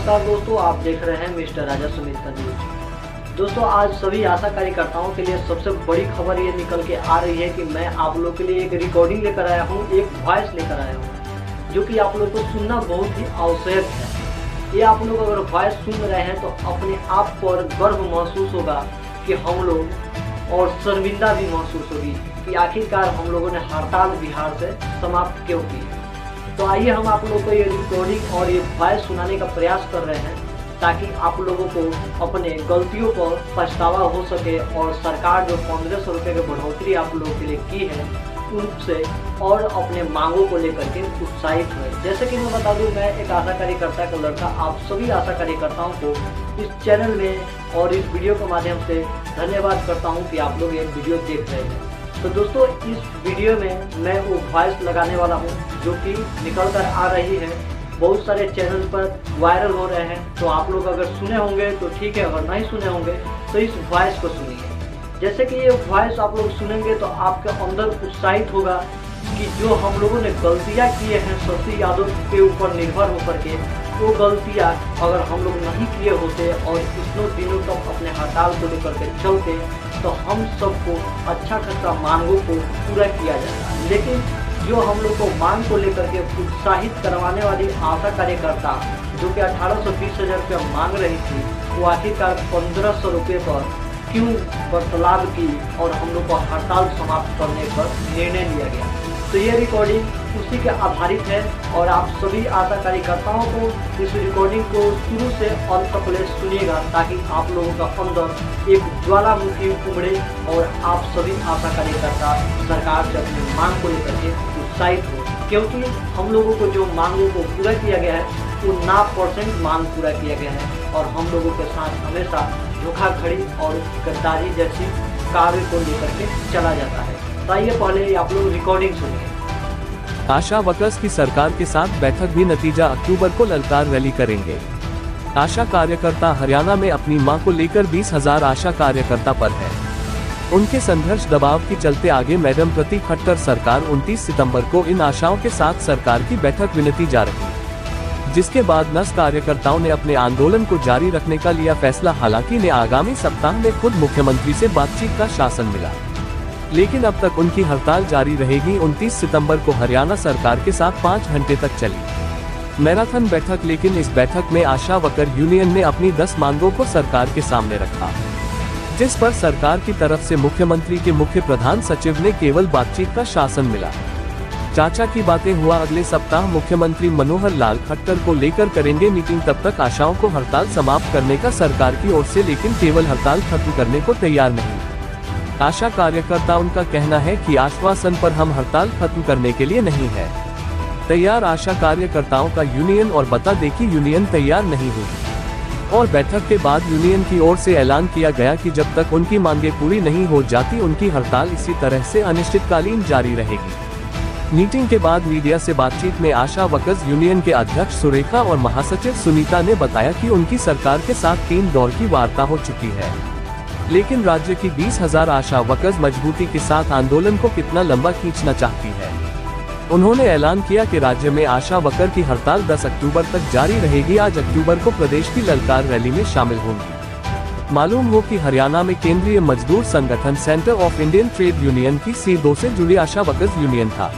नमस्कार दोस्तों, आप देख रहे हैं मिस्टर राजा सुमित का न्यूज। दोस्तों, आज सभी आशा कार्यकर्ताओं के लिए सबसे बड़ी खबर ये निकल के आ रही है कि मैं आप लोगों के लिए एक रिकॉर्डिंग लेकर आया हूँ, एक वॉइस लेकर आया हूँ, जो कि आप लोग को सुनना बहुत ही आवश्यक है। ये आप लोग अगर वॉइस सुन रहे हैं तो अपने आप पर गर्व महसूस होगा कि हम लोग, और शर्मिंदा भी महसूस होगी कि आखिरकार हम लोगों ने हड़ताल बिहार से समाप्त क्यों की। तो आइए हम आप लोगों को ये रिकॉर्डिंग और ये वॉइस सुनाने का प्रयास कर रहे हैं, ताकि आप लोगों को अपने गलतियों पर पछतावा हो सके और सरकार जो 1500 रुपये की बढ़ोतरी आप लोगों के लिए की है उनसे और अपने मांगों को लेकर के उत्साहित हुए। जैसे कि मैं बता दूं, मैं एक आशा कार्यकर्ता का लड़का आप सभी आशा कार्यकर्ताओं को इस चैनल में और इस वीडियो के माध्यम से धन्यवाद करता हूं कि आप लोग ये वीडियो देख रहे हैं। तो दोस्तों, इस वीडियो में मैं वो वॉइस लगाने वाला हूं जो कि निकल कर आ रही है, बहुत सारे चैनल पर वायरल हो रहे हैं। तो आप लोग अगर सुने होंगे तो ठीक है, अगर नहीं सुने होंगे तो इस वॉइस को सुनिए। जैसे कि ये वॉइस आप लोग सुनेंगे तो आपके अंदर उत्साहित होगा कि जो हम लोगों ने गलतियां किए हैं शशि यादव के ऊपर निर्भर होकर के, वो गलतियां अगर हम लोग नहीं किए होते और इतनों दिनों तक अपने हड़ताल को लेकर के चलते तो हम सबको अच्छा खासा मांगों को पूरा किया जाता। लेकिन जो हम लोग को मांग को लेकर के उत्साहित करवाने वाली आशा कार्यकर्ता जो कि 1820,000 रुपया मांग रही थी, वो आखिरकार 1500 रुपये पर क्यों बर्ताव की और हम लोग को हड़ताल समाप्त करने पर निर्णय लिया गया। तो ये रिकॉर्डिंग उसी के आधारित है और आप सभी आशा कार्यकर्ताओं को इस रिकॉर्डिंग को शुरू से अंत तक ले सुनिएगा, ताकि आप लोगों का अंदर एक ज्वालामुखी उमड़े और आप सभी आशा कार्यकर्ता सरकार से अपनी मांग को लेकर के उत्साहित हो। क्योंकि हम लोगों को जो मांगों को पूरा किया गया है वो 9% मांग पूरा किया गया है और हम लोगों के साथ हमेशा धोखाधड़ी और गद्दारी जैसी कार्य को लेकर के चला जाता है। तो आइए पहले आप लोग रिकॉर्डिंग सुनिए। आशा वर्कर्स की सरकार के साथ बैठक भी, नतीजा अक्टूबर को ललकार रैली करेंगे। आशा कार्यकर्ता हरियाणा में अपनी मां को लेकर 20,000 आशा कार्यकर्ता पर है। उनके संघर्ष दबाव के चलते आगे मैडम प्रति खट्टर सरकार 29 सितंबर को इन आशाओं के साथ सरकार की बैठक विनती जा रही, जिसके बाद नस कार्यकर्ताओं ने अपने आंदोलन को जारी रखने का लिया फैसला। हालांकि ने आगामी सप्ताह में खुद मुख्यमंत्री से बातचीत का शासन मिला, लेकिन अब तक उनकी हड़ताल जारी रहेगी। 29 सितंबर को हरियाणा सरकार के साथ 5 घंटे तक चली मैराथन बैठक, लेकिन इस बैठक में आशा वर्कर यूनियन ने अपनी 10 मांगों को सरकार के सामने रखा, जिस पर सरकार की तरफ से मुख्यमंत्री के मुख्य प्रधान सचिव ने केवल बातचीत का शासन मिला। चाचा की बातें हुआ, अगले सप्ताह मुख्यमंत्री मनोहर लाल खट्टर को लेकर करेंगे मीटिंग। तब तक आशाओं को हड़ताल समाप्त करने का सरकार की ओर से, लेकिन केवल हड़ताल खत्म करने को तैयार नहीं। आशा कार्यकर्ता उनका कहना है कि आश्वासन पर हम हड़ताल खत्म करने के लिए नहीं है तैयार। आशा कार्यकर्ताओं का यूनियन और बता दें कि यूनियन तैयार नहीं हुई और बैठक के बाद यूनियन की ओर से ऐलान किया गया कि जब तक उनकी मांगें पूरी नहीं हो जाती उनकी हड़ताल इसी तरह से अनिश्चितकालीन जारी रहेगी। मीटिंग के बाद मीडिया से बातचीत में आशा वर्कर्स यूनियन के अध्यक्ष सुरेखा और महासचिव सुनीता ने बताया कि उनकी सरकार के साथ 3 दौर की वार्ता हो चुकी है, लेकिन राज्य की 20,000 आशा वर्कर्स मजबूती के साथ आंदोलन को कितना लंबा खींचना चाहती है। उन्होंने ऐलान किया कि राज्य में आशा वर्कर की हड़ताल 10 अक्टूबर तक जारी रहेगी। आज अक्टूबर को प्रदेश की ललकार रैली में शामिल होंगी। मालूम हो कि हरियाणा में केंद्रीय मजदूर संगठन centre of Indian trade union की C2 से जुड़ी आशा वर्कर्स यूनियन था,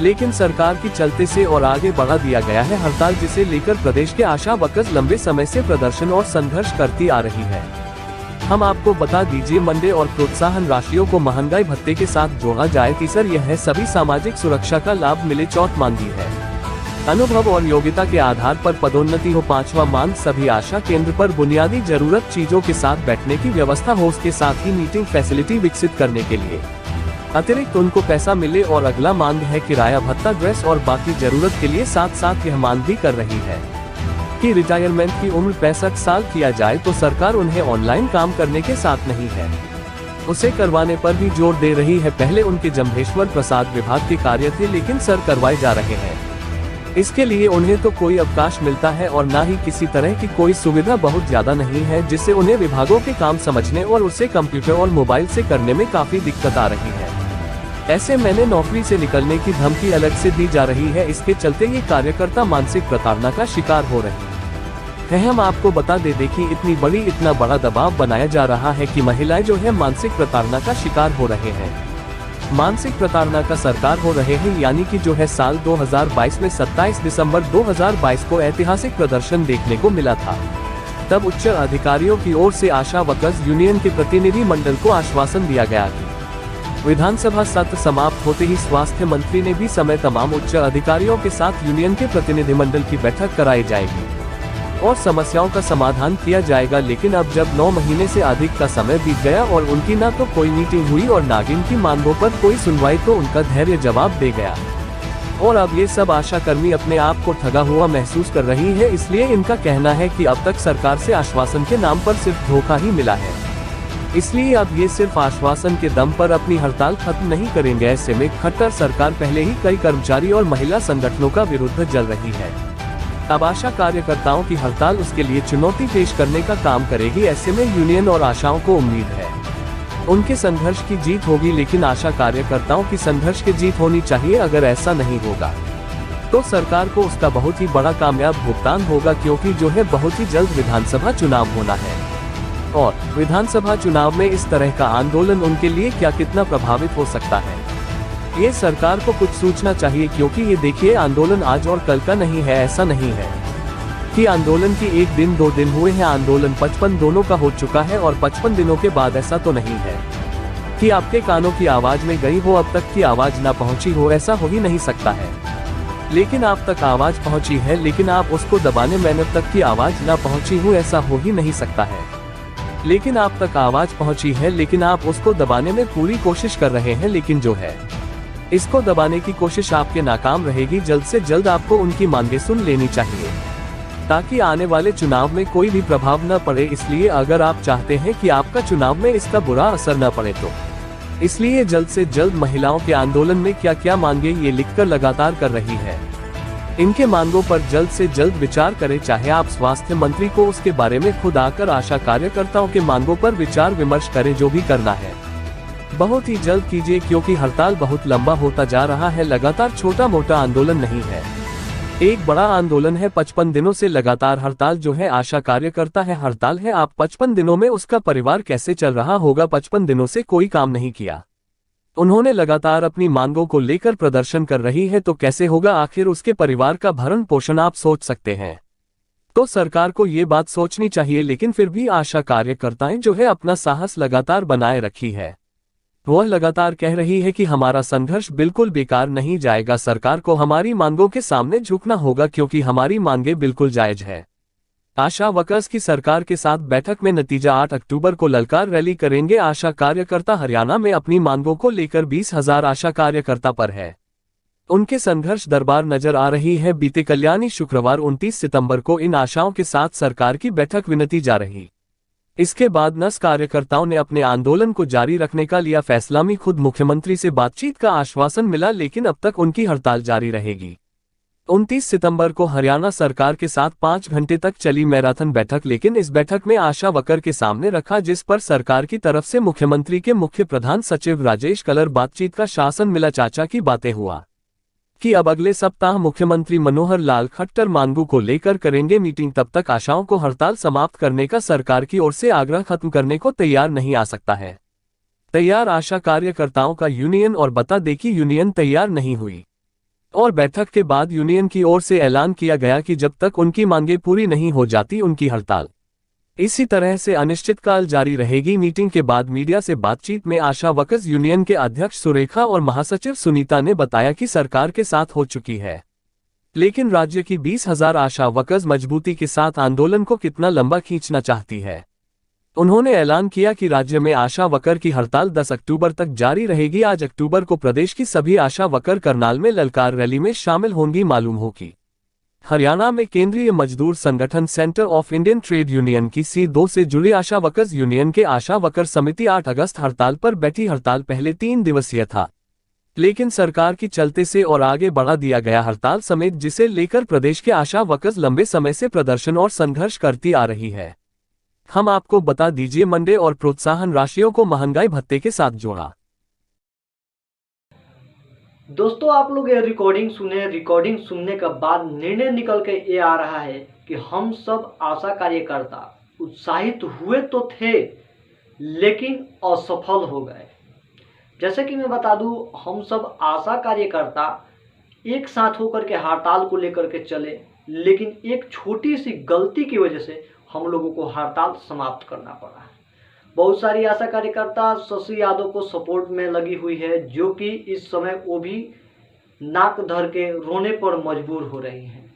लेकिन सरकार की चलते से और आगे बढ़ा दिया गया है हड़ताल, जिसे लेकर प्रदेश के आशा वर्कर्स लंबे समय से प्रदर्शन और संघर्ष करती आ रही है। हम आपको बता दीजिए, मंडे और प्रोत्साहन राशियों को महंगाई भत्ते के साथ जोड़ा जाए। तीसर यह है सभी सामाजिक सुरक्षा का लाभ मिले। चौथ मांगी है अनुभव और योग्यता के आधार पर पदोन्नति हो। 5वां मांग सभी आशा केंद्र पर बुनियादी जरूरत चीजों के साथ बैठने की व्यवस्था हो, उसके साथ ही मीटिंग फैसिलिटी विकसित करने के लिए अतिरिक्त उनको पैसा मिले। और अगला मांग है किराया भत्ता, ड्रेस और बाकी जरूरत के लिए। साथ साथ यह मांग भी कर रही है कि रिटायरमेंट की उम्र 65 साल किया जाए, तो सरकार उन्हें ऑनलाइन काम करने के साथ नहीं है, उसे करवाने पर भी जोर दे रही है। पहले उनके जम्भेश्वर प्रसाद विभाग के कार्य थे, लेकिन सर करवाए जा रहे हैं। इसके लिए उन्हें तो कोई अवकाश मिलता है और न ही किसी तरह की कोई सुविधा बहुत ज्यादा नहीं है, जिससे उन्हें विभागों के काम समझने और उसे कंप्यूटर और मोबाइल से करने में काफी दिक्कत आ रही है। ऐसे मैंने नौकरी से निकलने की धमकी अलग से दी जा रही है। इसके चलते ये कार्यकर्ता मानसिक प्रताड़ना का शिकार हो रही हम आपको बता दे कि इतना बड़ा दबाव बनाया जा रहा है कि महिलाएं जो है मानसिक प्रताड़ना का शिकार हो रहे हैं। मानसिक प्रताड़ना का शिकार हो रहे हैं, यानी कि जो है साल 2022 में 27 दिसंबर 2022 को ऐतिहासिक प्रदर्शन देखने को मिला था। तब उच्च अधिकारियों की ओर से आशा वर्कर्स यूनियन के प्रतिनिधि मंडल को आश्वासन दिया गया कि विधानसभा सत्र समाप्त होते ही स्वास्थ्य मंत्री ने भी समय तमाम उच्च अधिकारियों के साथ यूनियन के प्रतिनिधिमंडल की बैठक कराई जाएगी और समस्याओं का समाधान किया जाएगा। लेकिन अब जब 9 महीने से अधिक का समय बीत गया और उनकी ना तो कोई मीटिंग हुई और ना इनकी मांगों पर कोई सुनवाई, तो उनका धैर्य जवाब दे गया। और अब ये सब आशा कर्मी अपने आप को ठगा हुआ महसूस कर रही है। इसलिए इनका कहना है कि अब तक सरकार से आश्वासन के नाम पर सिर्फ धोखा ही मिला है, इसलिए अब ये सिर्फ आश्वासन के दम पर अपनी हड़ताल खत्म नहीं करेंगे। ऐसे में खट्टर सरकार पहले ही कई कर्मचारी और महिला संगठनों का विरुद्ध जल रही है। अब आशा कार्यकर्ताओं की हड़ताल उसके लिए चुनौती पेश करने का काम करेगी। ऐसे में यूनियन और आशाओं को उम्मीद है उनके संघर्ष की जीत होगी, लेकिन आशा कार्यकर्ताओं की संघर्ष की जीत होनी चाहिए। अगर ऐसा नहीं होगा तो सरकार को उसका बहुत ही बड़ा कामयाब भुगतान होगा, क्योंकि जो है बहुत ही जल्द विधानसभा चुनाव होना है। और विधानसभा चुनाव में इस तरह का आंदोलन उनके लिए क्या कितना प्रभावित हो सकता है, ये सरकार को कुछ सोचना चाहिए। क्योंकि ये देखिए, आंदोलन आज और कल का नहीं है। ऐसा नहीं है कि आंदोलन की 1 दिन 2 दिन हुए हैं। आंदोलन 55 दिनों का हो चुका है और 55 दिनों के बाद ऐसा तो नहीं है कि आपके कानों की आवाज में गई हो, अब तक की आवाज ना पहुंची हो। ऐसा हो ही नहीं सकता है। लेकिन आप तक आवाज पहुंची है, लेकिन आप उसको दबाने में अब तक की आवाज ना पहुंची हो, ऐसा हो ही नहीं सकता है। लेकिन आप तक आवाज पहुंची है, लेकिन आप उसको दबाने में पूरी कोशिश कर रहे हैं, लेकिन जो है इसको दबाने की कोशिश आपके नाकाम रहेगी। जल्द से जल्द आपको उनकी मांगे सुन लेनी चाहिए, ताकि आने वाले चुनाव में कोई भी प्रभाव न पड़े। इसलिए अगर आप चाहते हैं कि आपका चुनाव में इसका बुरा असर न पड़े, तो इसलिए जल्द से जल्द महिलाओं के आंदोलन में क्या क्या मांगे ये लिखकर लगातार कर रही है, इनके मांगों पर जल्द से जल्द विचार करें। चाहे आप स्वास्थ्य मंत्री को उसके बारे में खुद आकर आशा कार्यकर्ताओं के मांगों पर विचार विमर्श करें। जो भी करना है बहुत ही जल्द कीजिए, क्योंकि हड़ताल बहुत लंबा होता जा रहा है। लगातार छोटा मोटा आंदोलन नहीं है, एक बड़ा आंदोलन है। 55 दिनों से लगातार हड़ताल जो है आशा कार्यकर्ता है, हड़ताल है। आप 55 दिनों में उसका परिवार कैसे चल रहा होगा? 55 दिनों से कोई काम नहीं किया, उन्होंने लगातार अपनी मांगों को लेकर प्रदर्शन कर रही है, तो कैसे होगा आखिर उसके परिवार का भरण पोषण? आप सोच सकते हैं। तो सरकार को ये बात सोचनी चाहिए। लेकिन फिर भी आशा कार्यकर्ताएं जो है अपना साहस लगातार बनाए रखी है। वह लगातार कह रही है कि हमारा संघर्ष बिल्कुल बेकार नहीं जाएगा। सरकार को हमारी मांगों के सामने झुकना होगा, क्योंकि हमारी मांगे बिल्कुल जायज है। आशा वर्कर्स की सरकार के साथ बैठक में नतीजा 8 अक्टूबर को ललकार रैली करेंगे। आशा कार्यकर्ता हरियाणा में अपनी मांगों को लेकर 20,000 आशा कार्यकर्ता पर है। उनके संघर्ष दरबार नजर आ रही है। बीते कल्याणी शुक्रवार 29 सितंबर को इन आशाओं के साथ सरकार की बैठक विनती जा रही। इसके बाद नस कार्यकर्ताओं ने अपने आंदोलन को जारी रखने का लिया फैसला। में खुद मुख्यमंत्री से बातचीत का आश्वासन मिला, लेकिन अब तक उनकी हड़ताल जारी रहेगी। 29 सितंबर को हरियाणा सरकार के साथ 5 घंटे तक चली मैराथन बैठक, लेकिन इस बैठक में आशा वर्कर के सामने रखा, जिस पर सरकार की तरफ से मुख्यमंत्री के मुख्य प्रधान सचिव राजेश कलर बातचीत का शासन मिला। चाचा की बातें हुआ कि अब अगले सप्ताह मुख्यमंत्री मनोहर लाल खट्टर मांगों को लेकर करेंगे मीटिंग। तब तक आशाओं को हड़ताल समाप्त करने का सरकार की ओर से आग्रह खत्म करने को तैयार नहीं आ सकता है। तैयार आशा कार्यकर्ताओं का यूनियन, और बता दें कि यूनियन तैयार नहीं हुई। और बैठक के बाद यूनियन की ओर से ऐलान किया गया कि जब तक उनकी मांगे पूरी नहीं हो जाती उनकी हड़ताल इसी तरह से अनिश्चितकाल जारी रहेगी। मीटिंग के बाद मीडिया से बातचीत में आशा वर्कर्स यूनियन के अध्यक्ष सुरेखा और महासचिव सुनीता ने बताया कि सरकार के साथ हो चुकी है, लेकिन राज्य की 20,000 आशा वर्कर्स मजबूती के साथ आंदोलन को कितना लंबा खींचना चाहती है। उन्होंने ऐलान किया कि राज्य में आशा वर्कर की हड़ताल 10 अक्टूबर तक जारी रहेगी। आज अक्टूबर को प्रदेश की सभी आशा वर्कर करनाल में ललकार रैली में शामिल होंगी। मालूम हो कि हरियाणा में केंद्रीय मजदूर संगठन centre of Indian trade union की C2 से जुड़ी आशा वर्कर्स यूनियन के आशा वर्कर समिति 8 अगस्त हड़ताल पर बैठी। हड़ताल पहले 3 दिवसीय था, लेकिन सरकार की चलते से और आगे बढ़ा दिया गया हड़ताल समेत, जिसे लेकर प्रदेश के आशा वर्कर्स लंबे समय से प्रदर्शन और संघर्ष करती आ रही है। हम आपको बता दीजिए, मंडे और प्रोत्साहन राशियों को महंगाई भत्ते के साथ जोड़ा। दोस्तों, आप लोग ये रिकॉर्डिंग सुने। रिकॉर्डिंग सुनने के बाद निर्णय निकल के ये आ रहा है कि हम सब आशा कार्यकर्ता उत्साहित हुए तो थे लेकिन असफल हो गए। जैसे कि मैं बता दूं, हम सब आशा कार्यकर्ता एक साथ होकर के हड़ताल को लेकर के चले, लेकिन एक छोटी सी गलती की वजह से हम लोगों को हड़ताल समाप्त करना पड़ा। बहुत सारी आशा कार्यकर्ता शशि यादव को सपोर्ट में लगी हुई है, जो कि इस समय वो भी नाक धर के रोने पर मजबूर हो रही हैं।